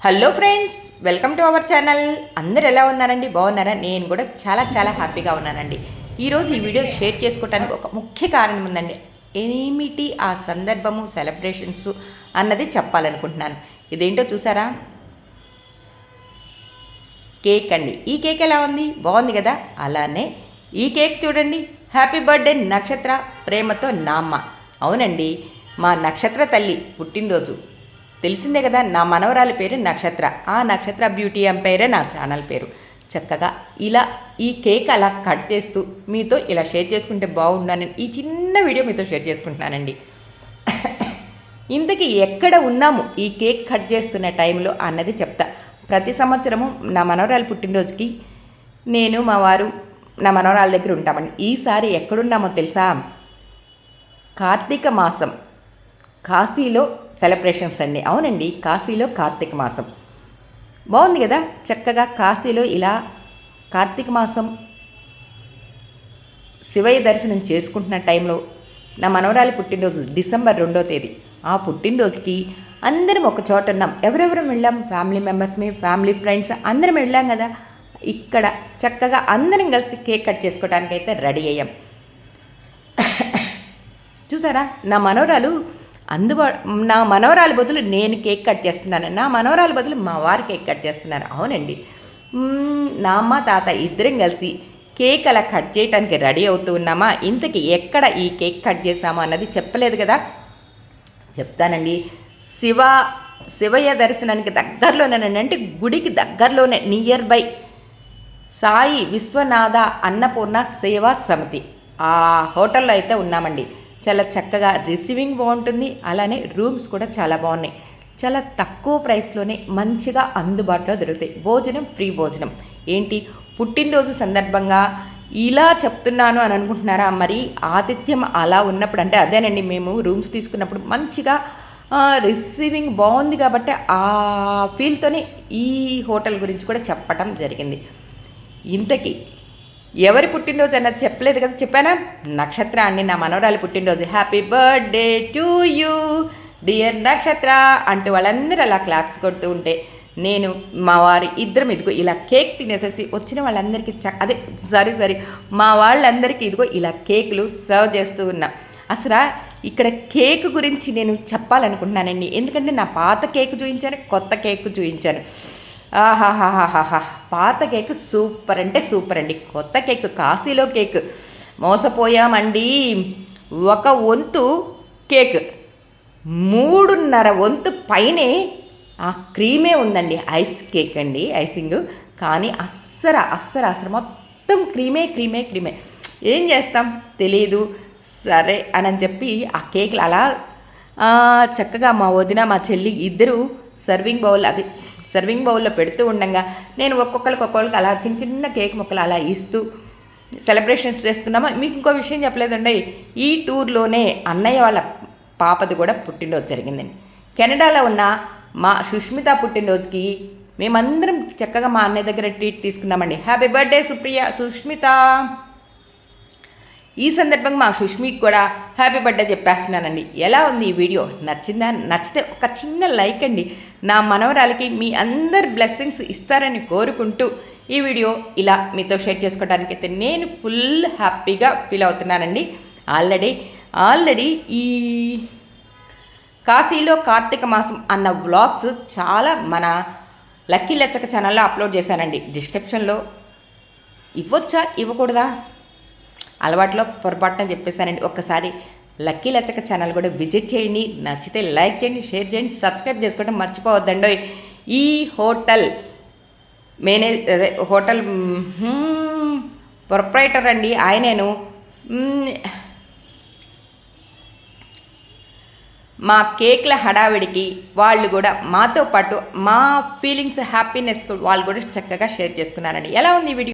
Hello friends, welcome to our channel. అందరు ఎలా ఉన్నారండి? బాగున్నారా? నేను కూడా చాలా చాలా హ్యాపీగా ఉన్నానండి. ఈరోజు ఈ వీడియో షేర్ చేసుకోవడానికి ఒక ముఖ్య కారణం ఉందండి. ఏమిటి ఆ సందర్భము, సెలబ్రేషన్స్ అన్నది చెప్పాలనుకుంటున్నాను. ఇదేంటో చూసారా? కేక్ అండి. ఈ కేక్ ఎలా ఉంది? బాగుంది కదా? అలానే ఈ కేక్ చూడండి. హ్యాపీ బర్త్డే నక్షత్ర, ప్రేమతో నామ్మ. అవునండి, మా నక్షత్ర తల్లి పుట్టినరోజు. తెలిసిందే కదా, నా మనవరాలి పేరు నక్షత్ర. ఆ నక్షత్ర బ్యూటీ ఎంపైరే నా ఛానల్ పేరు. చక్కగా ఇలా ఈ కేక్ అలా కట్ చేస్తూ మీతో ఇలా షేర్ చేసుకుంటే బాగుండాలని ఈ చిన్న వీడియో మీతో షేర్ చేసుకుంటున్నానండి. ఇంతకీ ఎక్కడ ఉన్నాము ఈ కేక్ కట్ చేస్తున్న టైంలో అన్నది చెప్తా. ప్రతి సంవత్సరము నా మనవరాలు పుట్టినరోజుకి నేను మా వారు నా మనవరాల దగ్గర ఉంటామండి. ఈసారి ఎక్కడున్నామో తెలుసా? కార్తీక మాసం కాశీలో సెలబ్రేషన్స్ అండి. అవునండి, కాశీలో కార్తీక మాసం. బాగుంది కదా? చక్కగా కాశీలో ఇలా కార్తీక మాసం శివయ్య దర్శనం చేసుకుంటున్న టైంలో నా మనవరాలి పుట్టినరోజు డిసెంబర్ 2వ తేదీ. ఆ పుట్టినరోజుకి అందరం ఒక చోట ఉన్నాం. ఎవరెవరం వెళ్ళాం? ఫ్యామిలీ మెంబర్స్ని, ఫ్యామిలీ ఫ్రెండ్స్ అందరం వెళ్ళాం కదా. ఇక్కడ చక్కగా అందరం కలిసి కేక్ కట్ చేసుకోవడానికి అయితే రెడీ అయ్యాం. చూసారా, నా మనవరాలు బదులు నేను కేక్ కట్ చేస్తున్నాను, నా మనవరాలు బదులు మా వారు కేక్ కట్ చేస్తున్నారు. అవునండి, నా అమ్మ తాత ఇద్దరం కలిసి కేక్ అలా కట్ చేయడానికి రెడీ అవుతూ ఉన్నామా? ఇంతకీ ఎక్కడ ఈ కేక్ కట్ చేసామో అన్నది చెప్పలేదు కదా, చెప్తానండి. శివయ్య దర్శనానికి దగ్గరలోనేనంటే గుడికి దగ్గరలోనే నియర్ బై సాయి విశ్వనాథ అన్నపూర్ణ సేవా సమితి ఆ హోటల్లో అయితే ఉన్నామండి. చాలా చక్కగా రిసీవింగ్ బాగుంటుంది, అలానే రూమ్స్ కూడా చాలా బాగున్నాయి. చాలా తక్కువ ప్రైస్లోనే మంచిగా అందుబాటులో దొరుకుతాయి. భోజనం ఫ్రీ భోజనం. ఏంటి పుట్టినరోజు సందర్భంగా ఇలా చెప్తున్నాను అని అనుకుంటున్నారా? మరి ఆతిథ్యం అలా ఉన్నప్పుడు అంటే అదేనండి, మేము రూమ్స్ తీసుకున్నప్పుడు మంచిగా రిసీవింగ్ బాగుంది కాబట్టి ఆ ఫీల్తోనే ఈ హోటల్ గురించి కూడా చెప్పటం జరిగింది. ఇంతకీ ఎవరి పుట్టినరోజు అన్నది చెప్పలేదు కదా, చెప్పానా? నక్షత్ర అండి, నా మనవరాలి పుట్టినరోజు. Happy birthday to you dear నక్షత్ర అంటూ వాళ్ళందరూ అలా క్లాప్స్ కొడుతూ ఉంటే నేను మా వారి ఇద్దరం ఇదిగో ఇలా కేక్ తినేసేసి వచ్చిన వాళ్ళందరికీ మా వాళ్ళందరికీ ఇదిగో ఇలా కేకులు సర్వ్ చేస్తూ ఉన్నా. అసలు ఇక్కడ కేక్ గురించి నేను చెప్పాలనుకుంటున్నానండి. ఎందుకంటే నా పాత కేక్ చూపించాను, కొత్త కేక్ చూపించాను. ఆహాహాహాహా, పాత కేక్ సూపర్ అంటే సూపర్ అండి. కొత్త కేక్ కాశీలో కేక్ మోసపోయామండి. ఒక వంతు కేక్ 3.5 వంతు పైనే ఆ క్రీమే ఉందండి. ఐస్ కేక్ అండి, ఐసింగ్. కానీ అస్సలు మొత్తం క్రీమే. ఏం చేస్తాం తెలియదు. సరే అని చెప్పి ఆ కేక్లు అలా చక్కగా మా వదిన మా చెల్లి ఇద్దరు సర్వింగ్ బౌల్లో పెడుతూ ఉండగా నేను ఒక్కొక్కరికి అలా చిన్న కేక్ ముక్కలు అలా ఇస్తూ సెలబ్రేషన్స్ చేసుకున్నామా. మీకు ఇంకో విషయం చెప్పలేదండి, ఈ టూర్లోనే అన్నయ్య వాళ్ళ పాపది కూడా పుట్టినరోజు జరిగిందండి. కెనడాలో ఉన్న మా సుష్మిత పుట్టినరోజుకి మేమందరం చక్కగా మా అన్నయ్య దగ్గర ట్రీట్ తీసుకున్నామండి. Happy birthday Sushmita. ఈ సందర్భంగా మా సుష్మికి కూడా హ్యాపీ బర్త్డే చెప్పేస్తున్నానండి. ఎలా ఉంది ఈ వీడియో? నచ్చిందా? నచ్చితే ఒక చిన్న లైక్ అండి. నా మనవరాలికి మీ అందరి బ్లెస్సింగ్స్ ఇస్తారని కోరుకుంటూ ఈ వీడియో ఇలా మీతో షేర్ చేసుకోవడానికి అయితే నేను ఫుల్ హ్యాపీగా ఫీల్ అవుతున్నానండి. ఆల్రెడీ ఈ కాశీలో కార్తీక మాసం అన్న వ్లాగ్స్ చాలా మన లక్కీ లచ్చక ఛానల్లో అప్లోడ్ చేశానండి. డిస్క్రిప్షన్లో ఇవ్వచ్చా ఇవ్వకూడదా అలవాట్లో పొరపాటున చెప్పేశానండి. ఒక్కసారి లక్కీ లచ్చక ఛానల్ కూడా విజిట్ చేయండి. నచ్చితే లైక్ చేయండి, షేర్ చేయండి, సబ్స్క్రైబ్ చేసుకోవడం మర్చిపోవద్దండి. ఈ హోటల్ హోటల్ ప్రొప్రైటర్ అండి ఆయనేను. మా కేక్ల హడావిడికి వాళ్ళు కూడా మాతో పాటు మా ఫీలింగ్స్ హ్యాపీనెస్ వాళ్ళు కూడా చక్కగా షేర్ చేసుకున్నారండి. ఎలా ఉంది ఈ వీడియో?